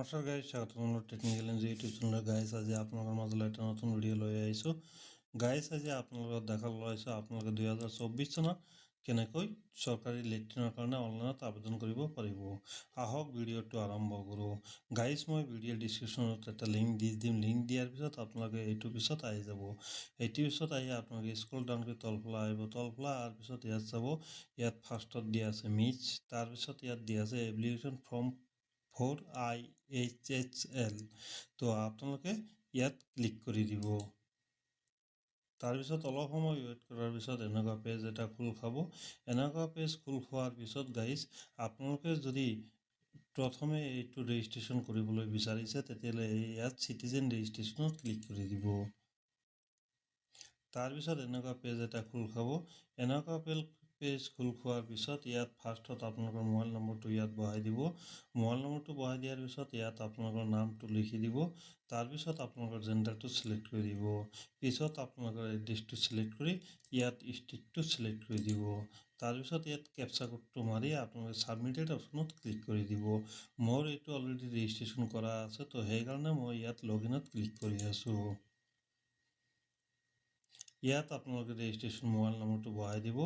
নমস্কাৰ গাইজ, স্বাগতম technical N G YouTube channel. Guys আজি আপোনালোকৰ মাজলৈ এটা নতুন ভিডিঅ' লৈ আহিছোঁ। গাইজ আজি আপোনালোকক দেখাব লৈছোঁ আপোনালোকে 2024 চনত কেনেকৈ চৰকাৰী লেট্ৰিনৰ কাৰণে অনলাইনত আবেদন কৰিব পাৰিব। আহক ভিডিঅ'টো আৰম্ভ কৰোঁ। গাইজ মই ভিডিঅ'ৰ ডিছক্ৰিপশ্যনত এটা লিংক দি দিম। লিংক দিয়াৰ পিছত আপোনালোকে এইটোৰ পিছত আহি যাব। এইটোৰ পিছত আহি আপোনালোকে স্ক্ৰল ডাউন কৰি তলফালে আহিব। তলফালে অহাৰ পিছত ইয়াত চাব, ইয়াত ফাৰ্ষ্টত দিয়া আছে মিচ, তাৰপিছত ইয়াত দিয়া আছে এপ্লিকেশ্যন ফৰ্ম 4IHHL। তো আপোনালোকে ইয়াত ক্লিক কৰি দিব। তাৰপিছত অলপ সময় ৱেইট কৰাৰ পিছত এনেকুৱা পেজ এটা খোল খাব। এনেকুৱা পেজ খোল খোৱাৰ পিছত গাইজ আপোনালোকে যদি প্ৰথমে এইটো ৰেজিষ্ট্ৰেশ্যন কৰিবলৈ বিচাৰিছে তেতিয়াহ'লে ইয়াত চিটিজেন ৰেজিষ্ট্ৰেশ্যনত ক্লিক কৰি দিব। তাৰপিছত এনেকুৱা পেজ এটা খোল খাব। এনেকুৱা পেজ খোল খোৱাৰ পিছত ইয়াত ফাৰ্ষ্টত আপোনালোকৰ মোবাইল নম্বৰটো ইয়াত বহাই দিব। মোবাইল নম্বৰটো বহাই দিয়াৰ পিছত ইয়াত আপোনালোকৰ নামটো লিখি দিব। তাৰপিছত আপোনালোকৰ জেণ্ডাৰটো চিলেক্ট কৰি দিব। পিছত আপোনালোকৰ এড্ৰেছটো চিলেক্ট কৰি ইয়াত ষ্টেটটো চিলেক্ট কৰি দিব। তাৰপিছত ইয়াত কেপচা কোডটো মাৰি আপোনালোকে ছাবমিটেড অপশ্যনত ক্লিক কৰি দিব। মোৰ এইটো অলৰেডি ৰেজিষ্ট্ৰেশ্যন কৰা আছে, তো সেইকাৰণে মই ইয়াত লগ ইনত ক্লিক কৰি আছোঁ। ইয়াত আপোনালোকে ৰেজিষ্ট্ৰেশ্যন মোবাইল নম্বৰটো বহাই দিব।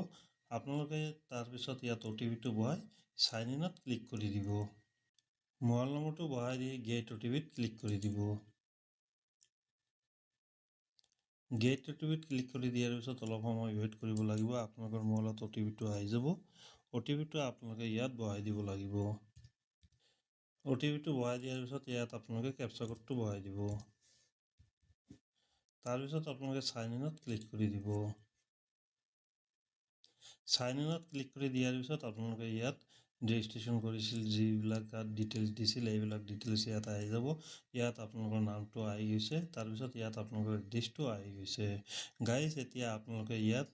আপোনালোকে তাৰপিছত ইয়াত OTPটো বহাই চাইন ইনত ক্লিক কৰি দিব। মোবাইল নম্বৰটো বহাই দি গেট OTPত ক্লিক কৰি দিব। গেট OTPত ক্লিক কৰি দিয়াৰ পিছত অলপ সময় ৱেইট কৰিব লাগিব। আপোনালোকৰ মোবাইলত OTPটো আহি যাব। OTPটো আপোনালোকে ইয়াত বহাই দিব লাগিব। OTPটো বহাই দিয়াৰ পিছত ইয়াত আপোনালোকে কেপচা কোডটো বহাই দিব। তাৰপিছত আপোনালোকে চাইন ইনত ক্লিক কৰি দিব। চাইন ইনত ক্লিক কৰি দিয়াৰ পিছত আপোনালোকে ইয়াত ৰেজিষ্ট্ৰেশ্যন কৰিছিল যিবিলাক ডিটেইলছ দিছিল এইবিলাক ডিটেইলছ ইয়াত আহি যাব। ইয়াত আপোনালোকৰ নামটো আহি গৈছে। তাৰপিছত ইয়াত আপোনালোকৰ এড্ৰেছটো আহি গৈছে। গাইজ এতিয়া আপোনালোকে ইয়াত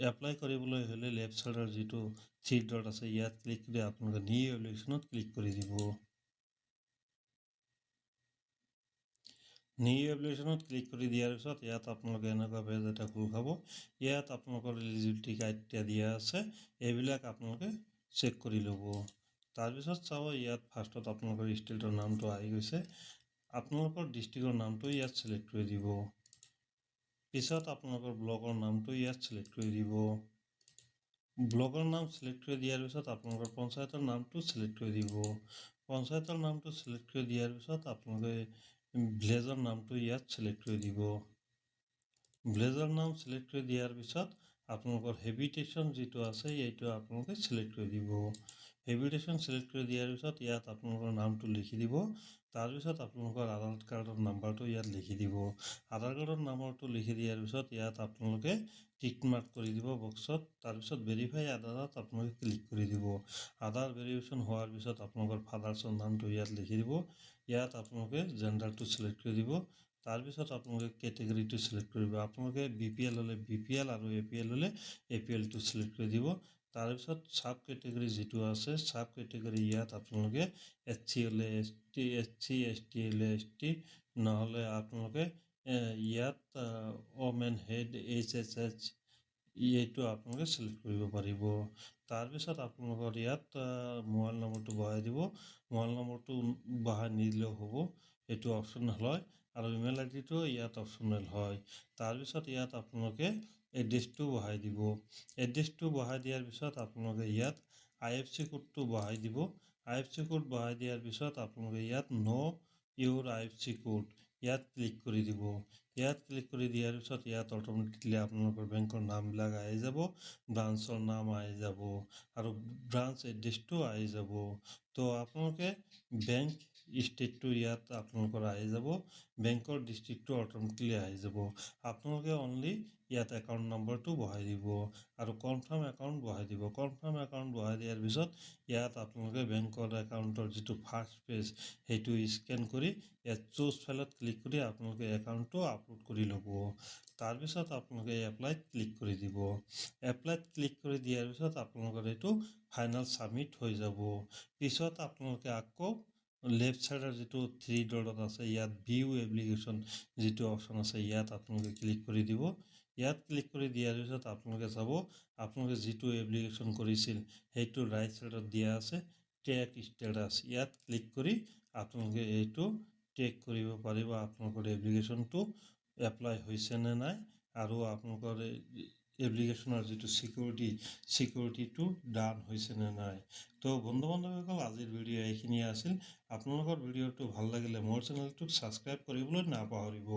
এপ্লাই কৰিবলৈ হ'লে লেফ্ট ছাইডৰ যিটো থ্ৰী ডট আছে ইয়াত ক্লিক কৰি আপোনালোকে নিউ এপ্লিকেশ্যনত ক্লিক কৰি দিব। নিউ এপ্লিকেশ্যনত ক্লিক কৰি দিয়াৰ পিছত ইয়াত আপোনালোকে এনেকুৱা পেজ এটা খোল খাব। ইয়াত আপোনালোকৰ এলিজিবিলিটি ক্ৰাইটেৰিয়া দিয়া আছে, এইবিলাক আপোনালোকে চেক কৰি ল'ব। তাৰপিছত চাব ইয়াত ফাৰ্ষ্টত আপোনালোকৰ ষ্টেটৰ নামটো আহি গৈছে। আপোনালোকৰ ডিষ্ট্ৰিক্টৰ নামটো ইয়াত চিলেক্ট কৰি দিব। পিছত আপোনালোকৰ ব্লকৰ নামটো ইয়াত চিলেক্ট কৰি দিব। ব্লকৰ নাম চিলেক্ট কৰি দিয়াৰ পিছত আপোনালোকৰ পঞ্চায়তৰ নামটো চিলেক্ট কৰি দিব। পঞ্চায়তৰ নামটো চিলেক্ট কৰি দিয়াৰ পিছত আপোনালোকে ভিলেজৰ নামটো ইয়াত চিলেক্ট কৰি দিব। ভিলেজৰ নাম চিলেক্ট কৰি দিয়াৰ পিছত আপোনালোকৰ হেবিটেশ্যন যিটো আছে এইটো আপোনালোকে চিলেক্ট কৰি দিব। হেবিটেশ্যন চিলেক্ট কৰি দিয়াৰ পিছত ইয়াত আপোনালোকৰ নামটো লিখি দিব। তাৰপিছত আপোনালোকৰ আধাৰ কাৰ্ডৰ নাম্বাৰটো ইয়াত লিখি দিব। আধাৰ কাৰ্ডৰ নাম্বাৰটো লিখি দিয়াৰ পিছত ইয়াত আপোনালোকে টিক মাৰ্ক কৰি দিব বক্সত। তাৰপিছত ভেৰিফাই আধাৰত আপোনালোকে ক্লিক কৰি দিব। আধাৰ ভেৰিফিকেশ্যন হোৱাৰ পিছত আপোনালোকৰ ফাদাৰ্ছৰ নামটো ইয়াত লিখি দিব। ইয়াত আপোনালোকে জেণ্ডাৰটো চিলেক্ট কৰি দিব। তাৰপিছত আপোনালোকে কেটেগৰীটো চিলেক্ট কৰিব। আপোনালোকে BPL হ'লে BPL আৰু APL হ'লে APLটো চিলেক্ট কৰি দিব। তাৰপিছত ছাব কেটেগৰী যিটো আছে ছাব কেটেগৰী ইয়াত আপোনালোকে SC হ'লে ST, SC, ST হ'লে ST, নহ'লে আপোনালোকে ইয়াত ওমেন হেড HSH এইটো আপোনালোকে চিলেক্ট কৰিব পাৰিব। তাৰপিছত আপোনালোকৰ ইয়াত মোবাইল নম্বৰটো বহাই দিব। মোবাইল নম্বৰটো বহাই নিদিলেও হ'ব, এইটো অপশ্যনেল হয়, আৰু ইমেইল আইডিটো ইয়াত অপশ্যনেল হয়। তাৰপিছত ইয়াত আপোনালোকে এড্ৰেছটো বহাই দিব। এড্ৰেছটো বহাই দিয়াৰ পিছত আপোনালোকে ইয়াত IFC কোডটো বহাই দিব। IFC কোড বহাই দিয়াৰ পিছত আপোনালোকে ইয়াত ন' ইউৰ IFC কোড ইয়াত ক্লিক কৰি দিব। ইয়াত ক্লিক কৰি দিয়াৰ পিছত ইয়াত অট'মেটিকলি আপোনালোকৰ বেংকৰ নামবিলাক আহি যাব, ব্ৰাঞ্চৰ নাম আহি যাব আৰু ব্ৰাঞ্চ এড্ৰেছটো আহি যাব। তো আপোনালোকে বেংক ষ্টেটটো ইয়াত আপোনালোকৰ আহি যাব। বেংকৰ ডিষ্ট্ৰিক্টটো অট'মেটিকলি আহি যাব। আপোনালোকে অনলি ইয়াত একাউণ্ট নম্বৰটো বহাই দিব আৰু কনফাৰ্ম একাউণ্ট বহাই দিব। কনফাৰ্ম একাউণ্ট বহাই দিয়াৰ পিছত ইয়াত আপোনালোকে বেংকৰ একাউণ্টৰ যিটো ফাৰ্ষ্ট পেজ সেইটো স্কেন কৰি ইয়াত চুজ ফাইলত ক্লিক কৰি আপোনালোকে একাউণ্টটো আপলোড কৰি ল'ব। তাৰপিছত আপোনালোকে এপ্লাইত ক্লিক কৰি দিব। এপ্লাইত ক্লিক কৰি দিয়াৰ পিছত আপোনালোকৰ এইটো ফাইনেল ছাবমিট হৈ যাব। পিছত আপোনালোকে আকৌ লেফ্ট ছাইডৰ যিটো থ্ৰী ডটত আছে ইয়াত ভিউ এপ্লিকেশ্যন যিটো অপশ্যন আছে ইয়াত আপোনালোকে ক্লিক কৰি দিব। ইয়াত ক্লিক কৰি দিয়াৰ পিছত আপোনালোকে চাব আপোনালোকে যিটো এপ্লিকেশ্যন কৰিছিল সেইটো ৰাইট ছাইডত দিয়া আছে ট্ৰেক ষ্টেটাছ। ইয়াত ক্লিক কৰি আপোনালোকে এইটো চেক কৰিব পাৰিব আপোনালোকৰ এপ্লিকেশ্যনটো এপ্লাই হৈছে নে নাই আৰু আপোনালোকৰ এপ্লিকেশ্যনৰ যিটো চিকিউৰিটিটো ডান হৈছে নে নাই। তো বন্ধু বান্ধৱীসকল, আজিৰ ভিডিঅ' এইখিনিয়ে আছিল। আপোনালোকৰ ভিডিঅ'টো ভাল লাগিলে মোৰ চেনেলটোক ছাবস্ক্ৰাইব কৰিবলৈ নাপাহৰিব।